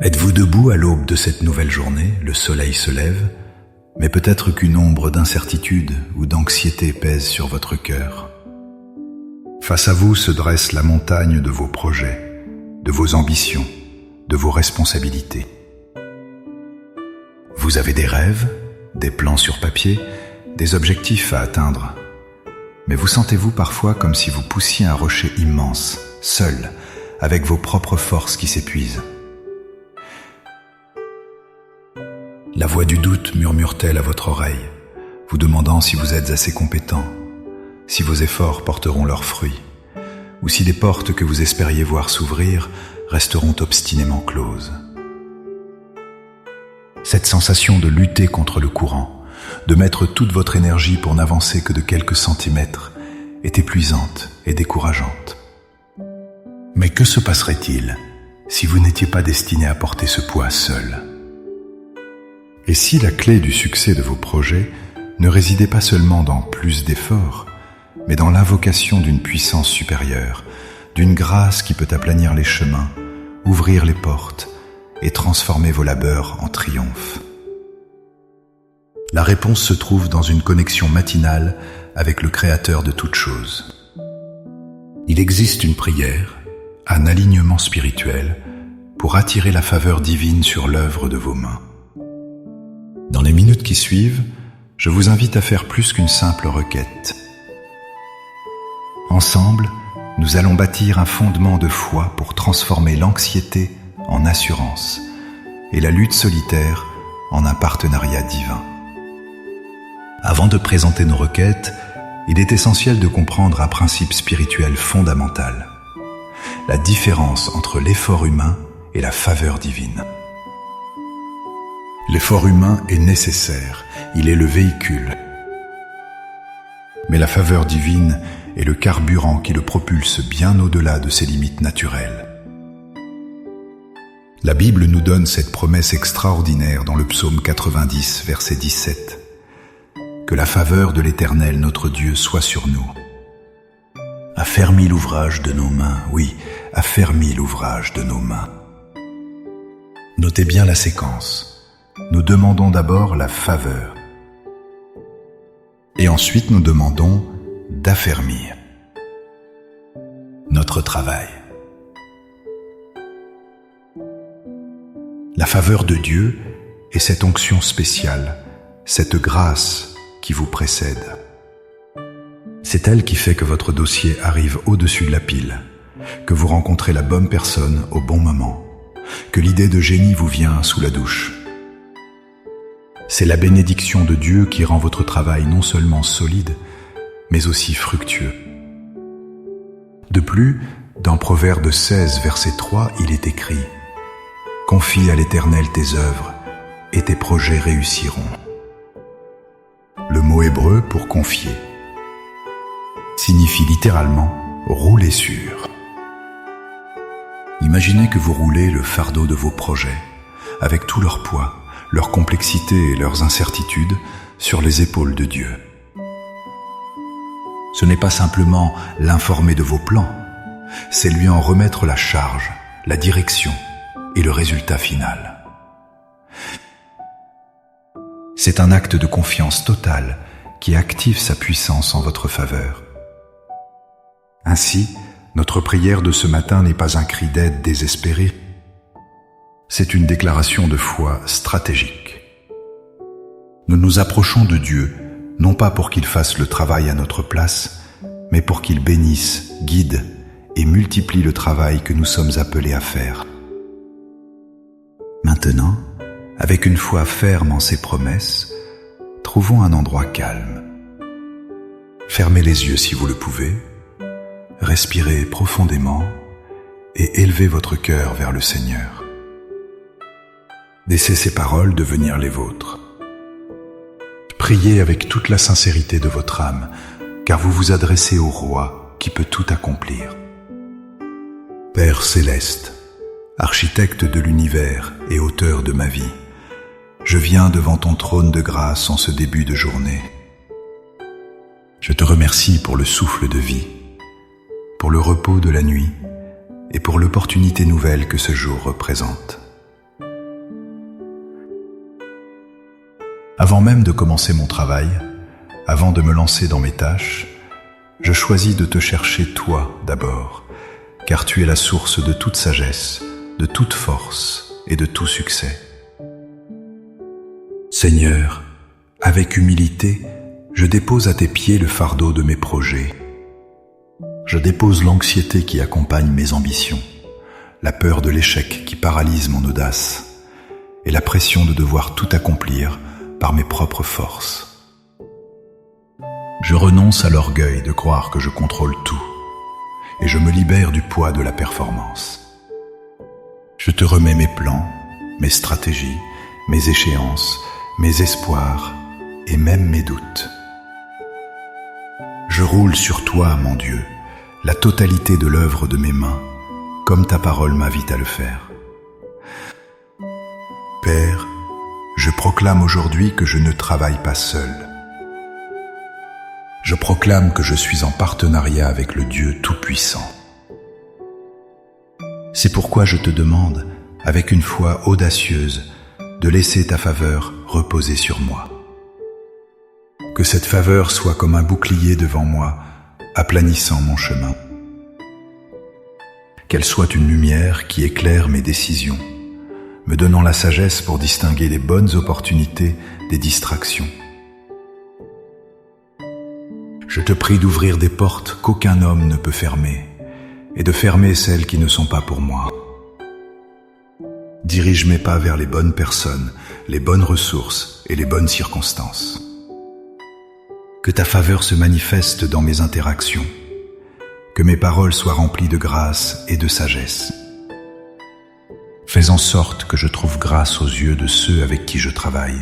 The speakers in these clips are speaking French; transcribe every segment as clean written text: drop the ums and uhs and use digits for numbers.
Êtes-vous debout à l'aube de cette nouvelle journée? Le soleil se lève, mais peut-être qu'une ombre d'incertitude ou d'anxiété pèse sur votre cœur. Face à vous se dresse la montagne de vos projets, de vos ambitions, de vos responsabilités. Vous avez des rêves, des plans sur papier, des objectifs à atteindre. Mais vous sentez-vous parfois comme si vous poussiez un rocher immense, seul, avec vos propres forces qui s'épuisent. La voix du doute murmure-t-elle à votre oreille, vous demandant si vous êtes assez compétent, si vos efforts porteront leurs fruits, ou si les portes que vous espériez voir s'ouvrir resteront obstinément closes. Cette sensation de lutter contre le courant, de mettre toute votre énergie pour n'avancer que de quelques centimètres, est épuisante et décourageante. Mais que se passerait-il si vous n'étiez pas destiné à porter ce poids seul? Et si la clé du succès de vos projets ne résidait pas seulement dans plus d'efforts, mais dans l'invocation d'une puissance supérieure, d'une grâce qui peut aplanir les chemins, ouvrir les portes et transformer vos labeurs en triomphe? La réponse se trouve dans une connexion matinale avec le Créateur de toutes choses. Il existe une prière, un alignement spirituel pour attirer la faveur divine sur l'œuvre de vos mains. Dans les minutes qui suivent, je vous invite à faire plus qu'une simple requête. Ensemble, nous allons bâtir un fondement de foi pour transformer l'anxiété en assurance et la lutte solitaire en un partenariat divin. Avant de présenter nos requêtes, il est essentiel de comprendre un principe spirituel fondamental: la différence entre l'effort humain et la faveur divine. L'effort humain est nécessaire, il est le véhicule. Mais la faveur divine est le carburant qui le propulse bien au-delà de ses limites naturelles. La Bible nous donne cette promesse extraordinaire dans le psaume 90, verset 17. Que la faveur de l'Éternel notre Dieu soit sur nous. Affermis l'ouvrage de nos mains, oui, affermis l'ouvrage de nos mains. Notez bien la séquence. Nous demandons d'abord la faveur. Et ensuite nous demandons d'affermir notre travail. La faveur de Dieu est cette onction spéciale, cette grâce qui vous précède. C'est elle qui fait que votre dossier arrive au-dessus de la pile, que vous rencontrez la bonne personne au bon moment, que l'idée de génie vous vient sous la douche. C'est la bénédiction de Dieu qui rend votre travail non seulement solide, mais aussi fructueux. De plus, dans Proverbe 16, verset 3, il est écrit « Confie à l'Éternel tes œuvres, et tes projets réussiront. » Le mot hébreu pour confier signifie littéralement rouler sur. Imaginez que vous roulez le fardeau de vos projets, avec tout leur poids, leur complexité et leurs incertitudes, sur les épaules de Dieu. Ce n'est pas simplement l'informer de vos plans, c'est lui en remettre la charge, la direction et le résultat final. C'est un acte de confiance totale qui active sa puissance en votre faveur. Ainsi, notre prière de ce matin n'est pas un cri d'aide désespéré, c'est une déclaration de foi stratégique. Nous nous approchons de Dieu, non pas pour qu'il fasse le travail à notre place, mais pour qu'il bénisse, guide et multiplie le travail que nous sommes appelés à faire. Maintenant, avec une foi ferme en ses promesses, trouvons un endroit calme. Fermez les yeux si vous le pouvez, respirez profondément et élevez votre cœur vers le Seigneur. Laissez ces paroles devenir les vôtres. Priez avec toute la sincérité de votre âme, car vous vous adressez au Roi qui peut tout accomplir. Père céleste, architecte de l'univers et auteur de ma vie, je viens devant ton trône de grâce en ce début de journée. Je te remercie pour le souffle de vie, pour le repos de la nuit et pour l'opportunité nouvelle que ce jour représente. Avant même de commencer mon travail, avant de me lancer dans mes tâches, je choisis de te chercher toi d'abord, car tu es la source de toute sagesse, de toute force et de tout succès. Seigneur, avec humilité, je dépose à tes pieds le fardeau de mes projets. Je dépose l'anxiété qui accompagne mes ambitions, la peur de l'échec qui paralyse mon audace, et la pression de devoir tout accomplir par mes propres forces. Je renonce à l'orgueil de croire que je contrôle tout, et je me libère du poids de la performance. Je te remets mes plans, mes stratégies, mes échéances, mes espoirs et même mes doutes. Je roule sur toi, mon Dieu, la totalité de l'œuvre de mes mains, comme ta parole m'invite à le faire. Père, je proclame aujourd'hui que je ne travaille pas seul. Je proclame que je suis en partenariat avec le Dieu Tout-Puissant. C'est pourquoi je te demande, avec une foi audacieuse, de laisser ta faveur reposer sur moi. Que cette faveur soit comme un bouclier devant moi, aplanissant mon chemin. Qu'elle soit une lumière qui éclaire mes décisions, me donnant la sagesse pour distinguer les bonnes opportunités des distractions. Je te prie d'ouvrir des portes qu'aucun homme ne peut fermer, et de fermer celles qui ne sont pas pour moi. Dirige mes pas vers les bonnes personnes, les bonnes ressources et les bonnes circonstances. Que ta faveur se manifeste dans mes interactions, que mes paroles soient remplies de grâce et de sagesse. Fais en sorte que je trouve grâce aux yeux de ceux avec qui je travaille,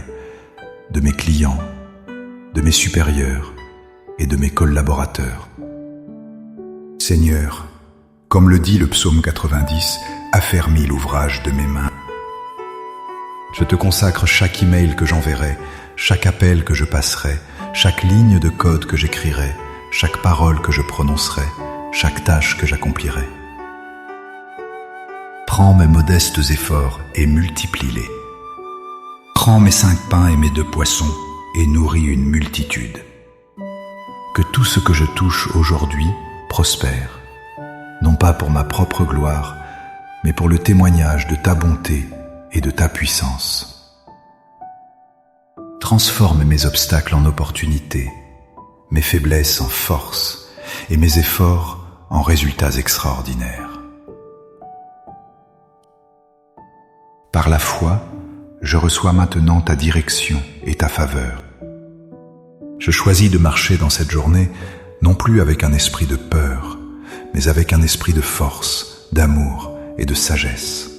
de mes clients, de mes supérieurs et de mes collaborateurs. Seigneur, comme le dit le psaume 90, affermis l'ouvrage de mes mains. Je te consacre chaque email que j'enverrai, chaque appel que je passerai, chaque ligne de code que j'écrirai, chaque parole que je prononcerai, chaque tâche que j'accomplirai. Prends mes modestes efforts et multiplie-les. Prends mes 5 pains et mes 2 poissons et nourris une multitude. Que tout ce que je touche aujourd'hui prospère, non pas pour ma propre gloire, mais pour le témoignage de ta bonté et de ta puissance. Transforme mes obstacles en opportunités, mes faiblesses en force et mes efforts en résultats extraordinaires. Par la foi, je reçois maintenant ta direction et ta faveur. Je choisis de marcher dans cette journée non plus avec un esprit de peur, mais avec un esprit de force, d'amour et de sagesse.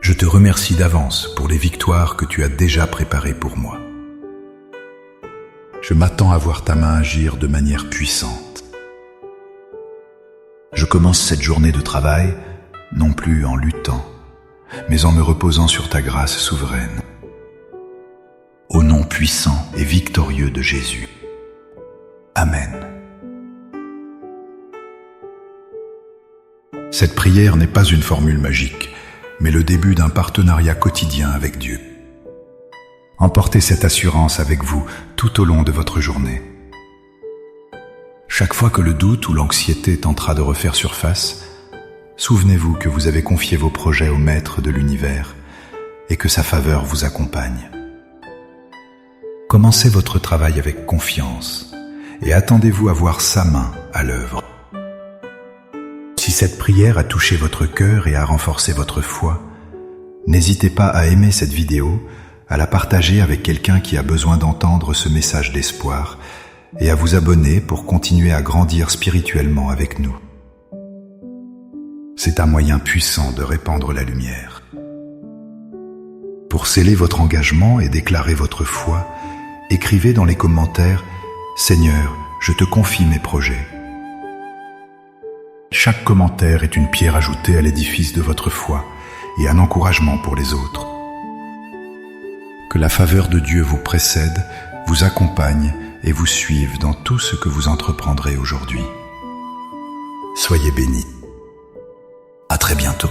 Je te remercie d'avance pour les victoires que tu as déjà préparées pour moi. Je m'attends à voir ta main agir de manière puissante. Je commence cette journée de travail, non plus en luttant, mais en me reposant sur ta grâce souveraine. Au nom puissant et victorieux de Jésus. Amen. Cette prière n'est pas une formule magique, mais le début d'un partenariat quotidien avec Dieu. Emportez cette assurance avec vous tout au long de votre journée. Chaque fois que le doute ou l'anxiété tentera de refaire surface, souvenez-vous que vous avez confié vos projets au Maître de l'univers et que sa faveur vous accompagne. Commencez votre travail avec confiance et attendez-vous à voir sa main à l'œuvre. Si cette prière a touché votre cœur et a renforcé votre foi, n'hésitez pas à aimer cette vidéo, à la partager avec quelqu'un qui a besoin d'entendre ce message d'espoir et à vous abonner pour continuer à grandir spirituellement avec nous. C'est un moyen puissant de répandre la lumière. Pour sceller votre engagement et déclarer votre foi, écrivez dans les commentaires « Seigneur, je te confie mes projets ». Chaque commentaire est une pierre ajoutée à l'édifice de votre foi et un encouragement pour les autres. Que la faveur de Dieu vous précède, vous accompagne et vous suive dans tout ce que vous entreprendrez aujourd'hui. Soyez bénis. À très bientôt.